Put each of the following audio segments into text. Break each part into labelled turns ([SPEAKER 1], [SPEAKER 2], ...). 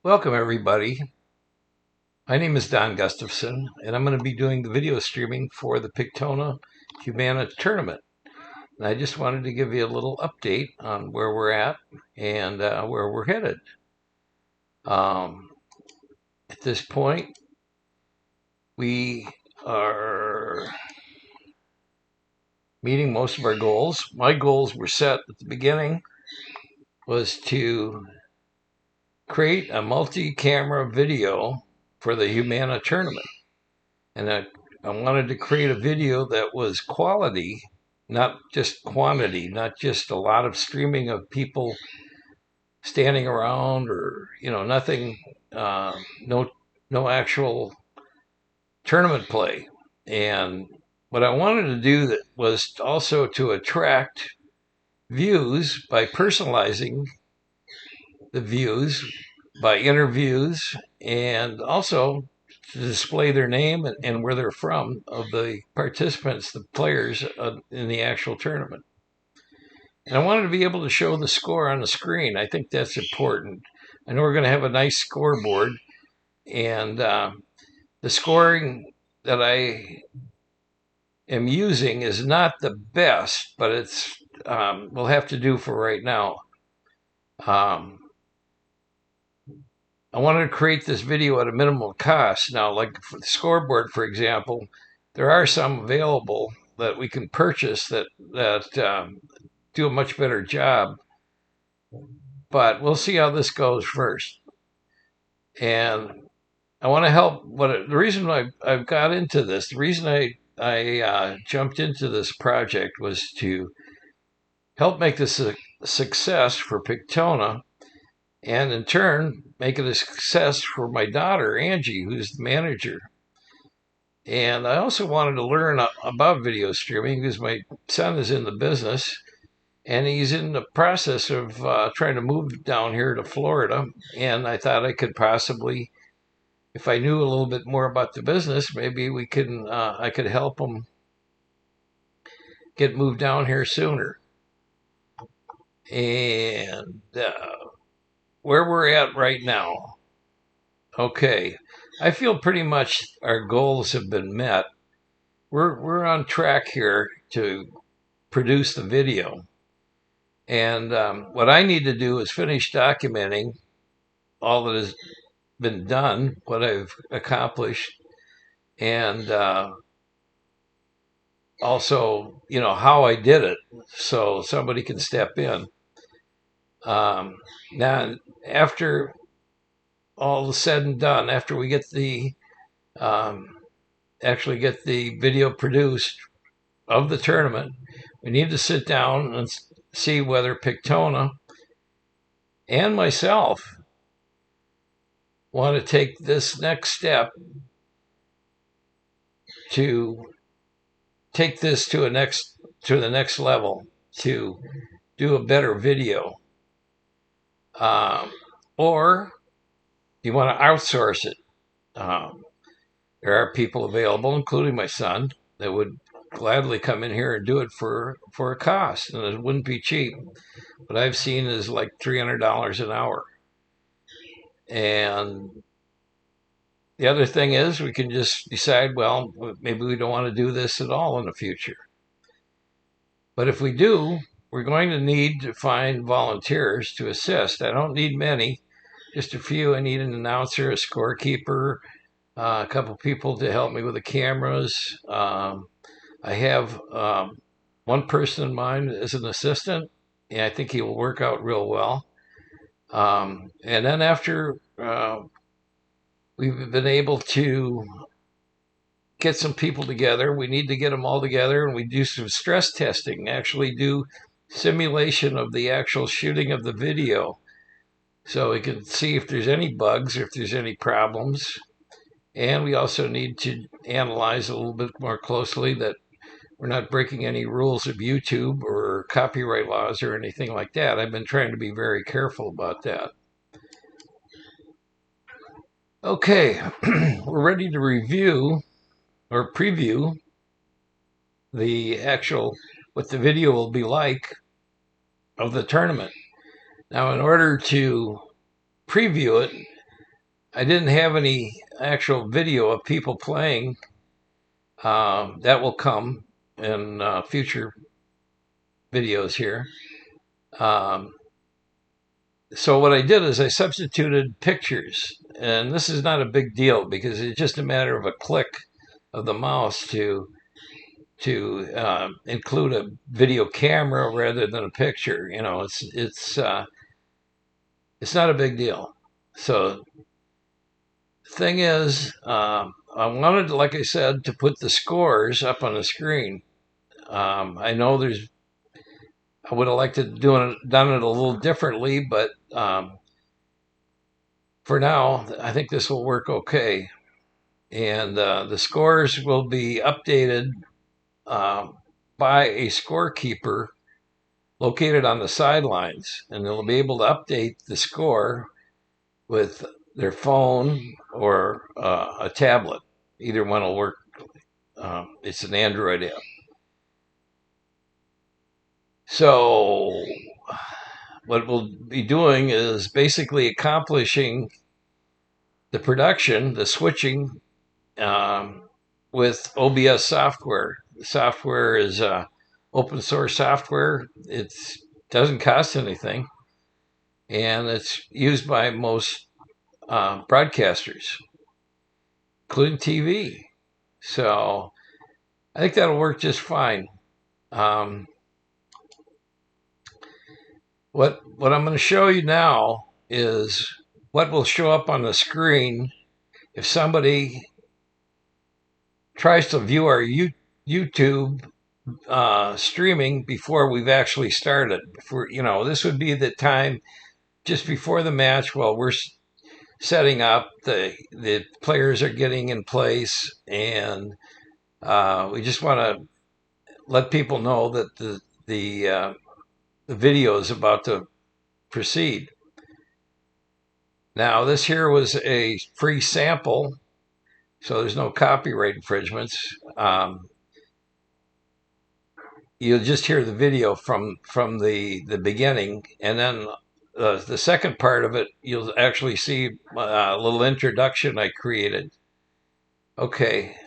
[SPEAKER 1] Welcome, everybody. My name is Don Gustafson, and I'm going to be doing the video streaming for the Pictona Humana tournament. And I just wanted to give you a little update on where we're at and where we're headed. Um, at this point, we are meeting most of our goals. My goals were set at the beginning was to create a multi-camera video for the Humana tournament. And I wanted to create a video that was quality, not just quantity, not just a lot of streaming of people standing around or, nothing, no, no actual tournament play. And what I wanted to do that was also to attract views by personalizing the views by interviews and also to display their name and where they're from of the participants, the players in the actual tournament. And I wanted to be able to show the score on the screen. I think that's important. I know we're going to have a nice scoreboard, and the scoring that I am using is not the best, but it's we'll have to do for right now. I wanted to create this video at a minimal cost. Now, like for the scoreboard, for example, there are some available that we can purchase that do a much better job. But we'll see how this goes first. And I want to help. The reason I've got into this, the reason I jumped into this project was to help make this a success for Pictona, and in turn, make it a success for my daughter, Angie, who's the manager. And I also wanted to learn about video streaming because my son is in the business and he's in the process of trying to move down here to Florida. And I thought I could possibly, if I knew a little bit more about the business, maybe I could help him get moved down here sooner. And where we're at right now. Okay, I feel pretty much our goals have been met. We're on track here to produce the video. And what I need to do is finish documenting all that has been done, what I've accomplished, and also, how I did it so somebody can step in. Now, after all is said and done, after we get actually get the video produced of the tournament, we need to sit down and see whether Pictona and myself want to take this next step to take this to the next level, to do a better video, or you want to outsource it. There are people available, including my son, that would gladly come in here and do it for a cost, and it wouldn't be cheap. What I've seen is like $300 an hour. And the other thing is we can just decide, well, maybe we don't want to do this at all in the future. But if we do, we're going to need to find volunteers to assist. I don't need many, just a few. I need an announcer, a scorekeeper, a couple people to help me with the cameras. I have one person in mind as an assistant, and I think he will work out real well. And then after we've been able to get some people together, we need to get them all together, and we do some stress testing, actually do simulation of the actual shooting of the video, so we can see if there's any bugs or if there's any problems. And we also need to analyze a little bit more closely that we're not breaking any rules of YouTube or copyright laws or anything like that. I've been trying to be very careful about that. Okay, we're ready to review or preview the actual, what the video will be like of the tournament. Now, in order to preview it, I didn't have any actual video of people playing. That will come in future videos here. Um, so what I did is I substituted pictures, and this is not a big deal because it's just a matter of a click of the mouse to include a video camera rather than a picture. You know, it's not a big deal. So the thing is, I wanted, like I said, to put the scores up on the screen. I know I would have liked to done it a little differently, but for now, I think this will work okay. And the scores will be updated by a scorekeeper located on the sidelines, and they'll be able to update the score with their phone or a tablet. Either one will work. It's an Android app. So what we'll be doing is basically accomplishing the production, the switching with OBS software. The software is open source software. It doesn't cost anything, and it's used by most broadcasters, including TV. So I think that'll work just fine. Um, what I'm going to show you now is what will show up on the screen if somebody tries to view our YouTube streaming before we've actually started. This would be the time just before the match while we're setting up. The players are getting in place, and we just want to let people know that the video is about to proceed. Now, this here was a free sample, so there's no copyright infringements. You'll just hear the video from the beginning, and then the second part of it, you'll actually see a little introduction I created. Okay.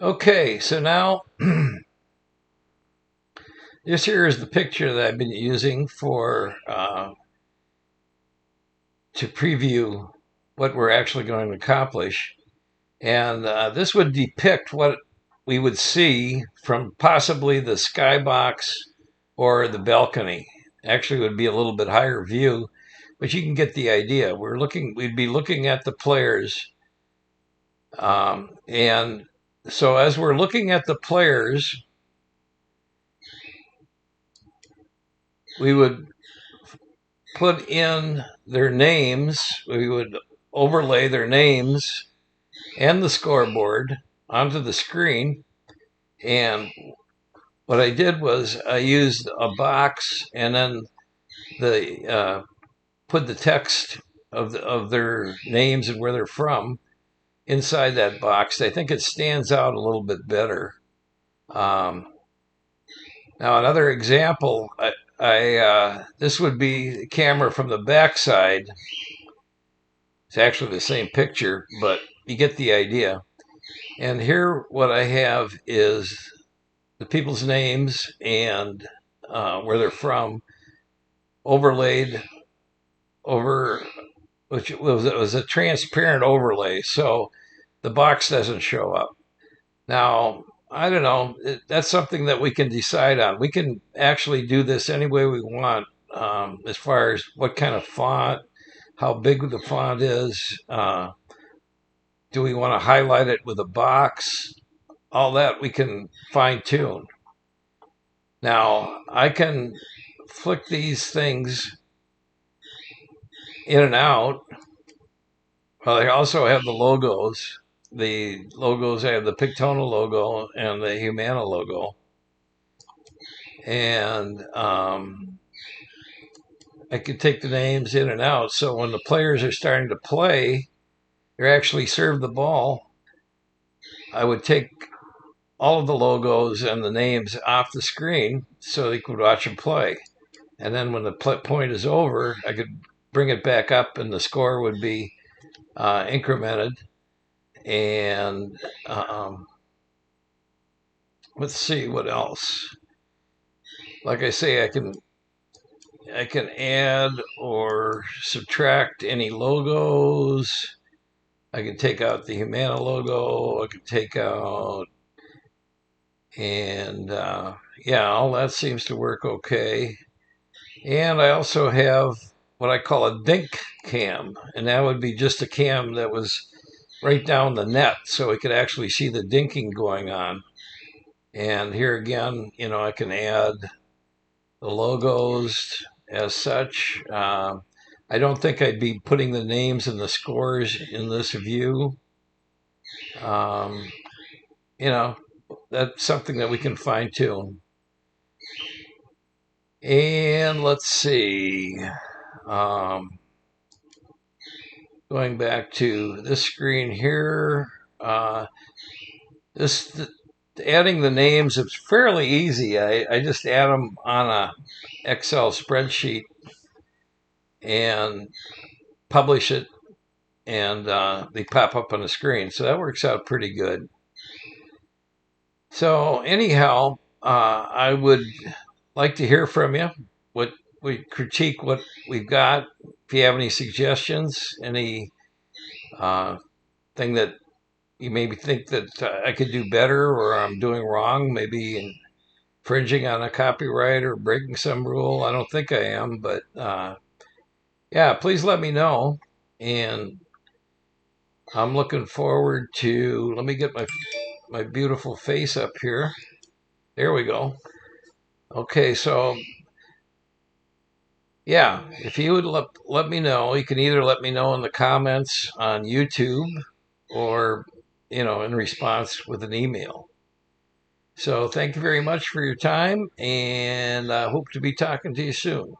[SPEAKER 1] Okay, so now this here is the picture that I've been using for to preview what we're actually going to accomplish. And this would depict what we would see from possibly the skybox or the balcony. Actually, it would be a little bit higher view, but you can get the idea. We'd be looking at the players. And so as we're looking at the players, we would put in their names. We would overlay their names and the scoreboard onto the screen. And what I did was I used a box and then put the text of their names and where they're from inside that box. I think it stands out a little bit better. Now another example, this would be the camera from the backside. It's actually the same picture, but you get the idea. And here what I have is the people's names and where they're from overlaid over, which was a transparent overlay, so the box doesn't show up. Now, I don't know. That's something that we can decide on. We can actually do this any way we want, as far as what kind of font, how big the font is. Do we want to highlight it with a box? All that we can fine tune. Now, I can flick these things in and out. Well, I also have the logos. I have the Pictona logo and the Humana logo. And I could take the names in and out. So when the players are starting to play, or actually serve the ball, I would take all of the logos and the names off the screen so they could watch them play. And then when the point is over, I could bring it back up and the score would be incremented. And let's see what else. Like I say, I can add or subtract any logos. I can take out the Humana logo. I can take out, and yeah, all that seems to work okay. And I also have what I call a dink cam, and that would be just a cam that was right down the net, so we could actually see the dinking going on. And here again, I can add the logos as such. I don't think I'd be putting the names and the scores in this view. Um, that's something that we can fine tune. And let's see. Um, Going back to this screen here, uh, this adding the names is fairly easy. I just add them on a Excel spreadsheet and publish it, and they pop up on the screen. So that works out pretty good. So anyhow, I would like to hear from you. What we critique what we've got. If you have any suggestions, any thing that you maybe think that I could do better or I'm doing wrong, maybe infringing on a copyright or breaking some rule. I don't think I am, but yeah, please let me know. And I'm looking forward to, let me get my beautiful face up here. There we go. Okay, so yeah, if you would let me know, you can either let me know in the comments on YouTube or, in response with an email. So thank you very much for your time, and I hope to be talking to you soon.